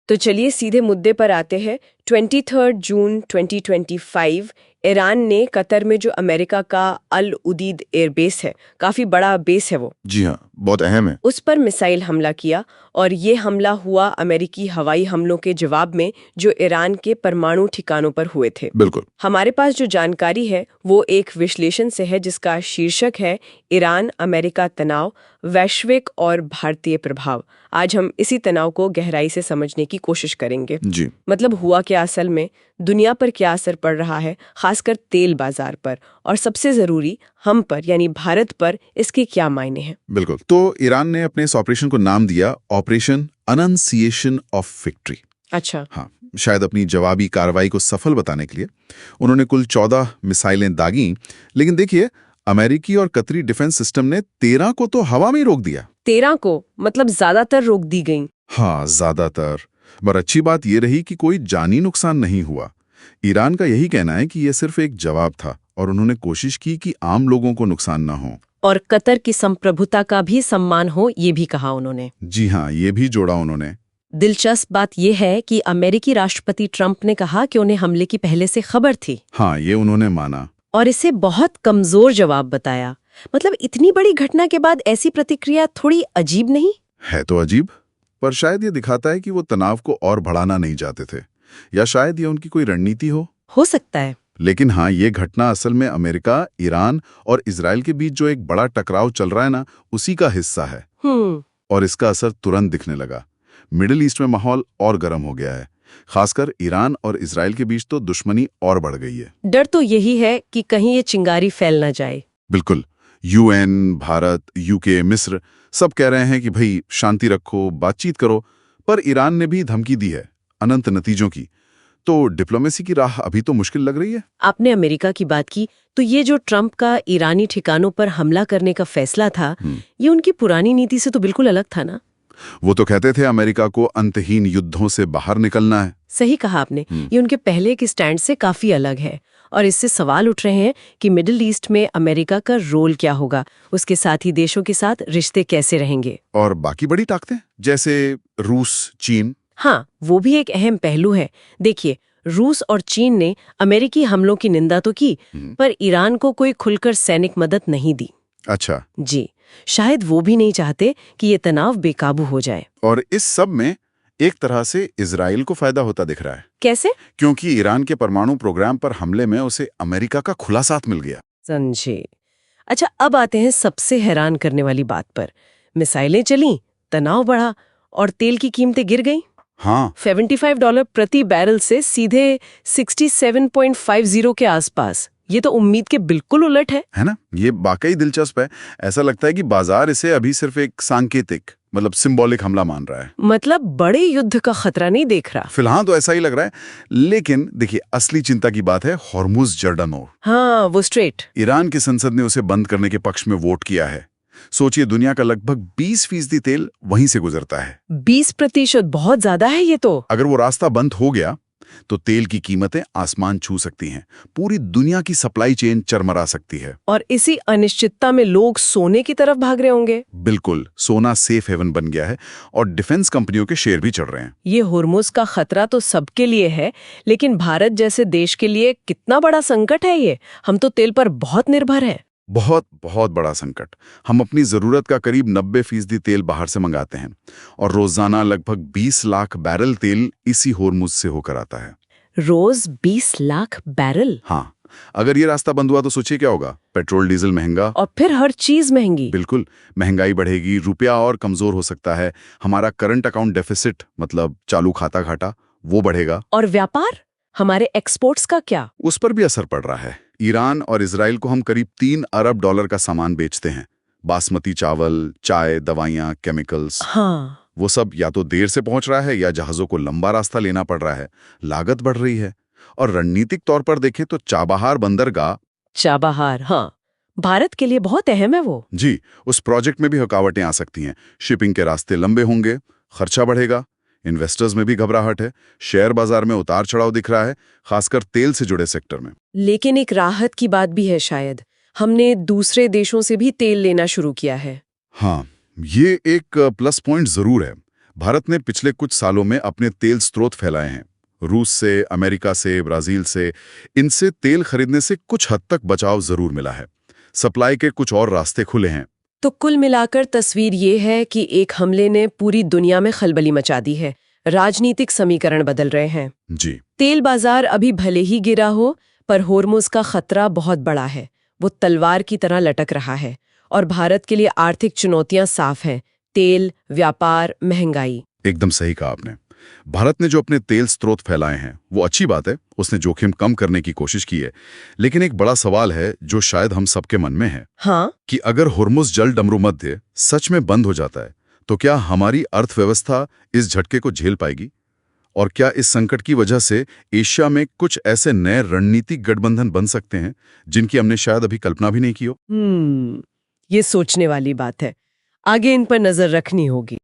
तो चलिए सीधे मुद्दे पर आते हैं। 23 जून 2025 ईरान ने कतर में जो अमेरिका का अल उदीद एयरबेस है, काफी बड़ा बेस है वो, जी हाँ, बहुत अहम है। उस पर मिसाइल हमला किया और ये हमला हुआ अमेरिकी हवाई हमलों के जवाब में जो ईरान के परमाणु ठिकानों पर हुए थे। बिल्कुल। हमारे पास जो जानकारी है वो एक विश्लेषण से है जिसका शीर्षक है ईरान अमेरिका तनाव, वैश्विक और भारतीय प्रभाव। आज हम इसी तनाव को गहराई से समझने की कोशिश करेंगे। जी। मतलब हुआ क्या असल में, दुनिया पर क्या असर पड़ रहा है, खासकर तेल बाजार पर, और सबसे जरूरी हम पर यानी भारत पर इसके क्या मायने हैं। बिल्कुल। तो ईरान ने अपने इस ऑपरेशन को नाम दिया ऑपरेशन अनंसिएशन ऑफ विक्ट्री। अच्छा। हाँ, शायद अपनी जवाबी कार्रवाई को सफल बताने के लिए उन्होंने कुल 14 मिसाइलें दागी। लेकिन देखिए, अमेरिकी और कतरी डिफेंस सिस्टम ने 13 को तो हवा में ही रोक दिया। 13 को मतलब ज्यादातर रोक दी गई। हाँ, ज्यादातर। पर अच्छी बात यह रही कि कोई जानी नुकसान नहीं हुआ। ईरान का यही कहना है कि यह सिर्फ एक जवाब था और उन्होंने कोशिश की कि आम लोगों को नुकसान ना हो। और कतर की संप्रभुता का भी सम्मान हो, ये भी कहा उन्होंने। जी हाँ, ये भी जोड़ा उन्होंने। दिलचस्प बात यह है कि अमेरिकी राष्ट्रपति ट्रंप ने कहा कि उन्हें हमले की पहले से खबर थी। हाँ, ये उन्होंने माना और इसे बहुत कमजोर जवाब बताया। मतलब इतनी बड़ी घटना के बाद ऐसी प्रतिक्रिया थोड़ी अजीब नहीं है? तो अजीब, पर शायद ये दिखाता है कि वो तनाव को और बढ़ाना नहीं चाहते थे, या शायद ये उनकी कोई रणनीति हो सकता है। लेकिन हाँ, ये घटना असल में अमेरिका, ईरान और इजराइल के बीच जो एक बड़ा टकराव चल रहा है ना, उसी का हिस्सा है। और इसका असर तुरंत दिखने लगा। मिडिल ईस्ट में माहौल और गर्म हो गया है। खासकर ईरान और इजराइल के बीच तो दुश्मनी और बढ़ गई है। डर तो यही है कि कहीं ये चिंगारी फैल ना जाए। बिल्कुल। यूएन, भारत, यूके, मिस्र सब कह रहे हैं कि भाई शांति रखो, बातचीत करो, पर ईरान ने भी धमकी दी है अनंत नतीजों की। तो डिप्लोमेसी की राह अभी तो मुश्किल लग रही है। आपने अमेरिका की बात की, तो ये जो ट्रंप का ईरानी ठिकानों पर हमला करने का फैसला था, ये उनकी पुरानी नीति से तो बिल्कुल अलग था ना। वो तो कहते थे अमेरिका को अंतहीन युद्धों से बाहर निकलना है। सही कहा आपने। ये उनके पहले के स्टैंड से काफी अलग है। और इससे सवाल उठ रहे हैं कि मिडिल ईस्ट में अमेरिका का रोल क्या होगा, उसके साथी देशों के साथ रिश्ते कैसे रहेंगे, और बाकी बड़ी ताकतें जैसे रूस, चीन। हाँ, वो भी एक अहम पहलू है। देखिए, रूस और चीन ने अमेरिकी हमलों की निंदा तो की, पर ईरान को कोई खुलकर सैनिक मदद नहीं दी। अच्छा। जी, शायद वो भी नहीं चाहते कि ये तनाव बेकाबू हो जाए। और इस सब में एक तरह से इजराइल को फायदा होता दिख रहा है। कैसे? क्योंकि ईरान के परमाणु प्रोग्राम पर हमले में उसे अमेरिका का खुला साथ मिल गया। समझे। अच्छा, अब आते हैं सबसे हैरान करने वाली बात पर। मिसाइलें चली, तनाव बढ़ा और तेल की कीमतें गिर गईं। हाँ, $75 प्रति बैरल से सीधे 67.50 के आसपास। ये तो उम्मीद के बिल्कुल उलट है ना? ये वाकई दिलचस्प है। ऐसा लगता है कि बाजार इसे अभी सिर्फ एक सांकेतिक, मतलब सिंबॉलिक हमला मान रहा है। मतलब बड़े युद्ध का खतरा नहीं देख रहा। फिलहाल तो ऐसा ही लग रहा है। लेकिन देखिए, असली चिंता की बात है हॉर्मुज जर्डानोव। हाँ, वो स्ट्रेट। ईरान की संसद ने उसे बंद करने के पक्ष में वोट किया है। सोचिए, दुनिया का लगभग 20% तेल वहीं से गुजरता है। 20% बहुत ज्यादा है ये तो। अगर वो रास्ता बंद हो गया तो तेल की कीमतें आसमान छू सकती हैं। पूरी दुनिया की सप्लाई चेन चरमरा सकती है। और इसी अनिश्चितता में लोग सोने की तरफ भाग रहे होंगे। बिल्कुल, सोना सेफ हेवन बन गया है और डिफेंस कंपनियों के शेयर भी चढ़ रहे हैं। ये हुर्मुज का खतरा तो सबके लिए है, लेकिन भारत जैसे देश के लिए कितना बड़ा संकट है ये। हम तो तेल पर बहुत निर्भर हैं। बहुत बहुत बड़ा संकट। हम अपनी जरूरत का करीब 90% तेल बाहर से मंगाते हैं और रोजाना लगभग 20 लाख बैरल तेल इसी होर्मुज से होकर आता है। रोज 20 लाख बैरल? हाँ, अगर ये रास्ता बंद हुआ तो सोचिए क्या होगा। पेट्रोल डीजल महंगा, और फिर हर चीज महंगी। बिल्कुल, महंगाई बढ़ेगी, रुपया और कमजोर हो सकता है, हमारा करंट अकाउंट डेफिसिट, मतलब चालू खाता घाटा, वो बढ़ेगा। और व्यापार, हमारे एक्सपोर्ट्स का क्या? उस पर भी असर पड़ रहा है। ईरान और इजराइल को हम करीब $3 अरब का सामान बेचते हैं। बासमती चावल, चाय, दवाइयाँ, केमिकल्स। हाँ, वो सब या तो देर से पहुंच रहा है या जहाजों को लंबा रास्ता लेना पड़ रहा है। लागत बढ़ रही है। और रणनीतिक तौर पर देखें तो चाबहार बंदरगाह, चाबहार, हाँ, भारत के लिए बहुत अहम है वो। जी, उस प्रोजेक्ट में भी रुकावटें आ सकती हैं। शिपिंग के रास्ते लंबे होंगे, खर्चा बढ़ेगा, इन्वेस्टर्स में भी घबराहट है, शेयर बाजार में उतार चढ़ाव दिख रहा है, खासकर तेल से जुड़े सेक्टर में। लेकिन एक राहत की बात भी है शायद। हमने दूसरे देशों से भी तेल लेना शुरू किया है। हाँ, ये एक प्लस पॉइंट जरूर है। भारत ने पिछले कुछ सालों में अपने तेल स्रोत फैलाए हैं। रूस से, अमेरिका से, ब्राजील से। इनसे तेल खरीदने से कुछ हद तक बचाव जरूर मिला है। सप्लाई के कुछ और रास्ते खुले हैं। तो कुल मिलाकर तस्वीर ये है कि एक हमले ने पूरी दुनिया में खलबली मचा दी है। राजनीतिक समीकरण बदल रहे हैं। जी। तेल बाजार अभी भले ही गिरा हो, पर होर्मुज का खतरा बहुत बड़ा है। वो तलवार की तरह लटक रहा है और भारत के लिए आर्थिक चुनौतियां साफ हैं। तेल, व्यापार, महंगाई। एकदम सही कहा आपने। भारत ने जो अपने तेल स्रोत फैलाए हैं वो अच्छी बात है, उसने जोखिम कम करने की कोशिश की है। लेकिन एक बड़ा सवाल है जो शायद हम सबके मन में है। हाँ? कि अगर हुर्मुज जल डमरू मध्य सच में बंद हो जाता है तो क्या हमारी अर्थव्यवस्था इस झटके को झेल पाएगी? और क्या इस संकट की वजह से एशिया में कुछ ऐसे नए रणनीतिक गठबंधन बन सकते हैं जिनकी हमने शायद अभी कल्पना भी नहीं की हो? ये सोचने वाली बात है। आगे इन पर नजर रखनी होगी।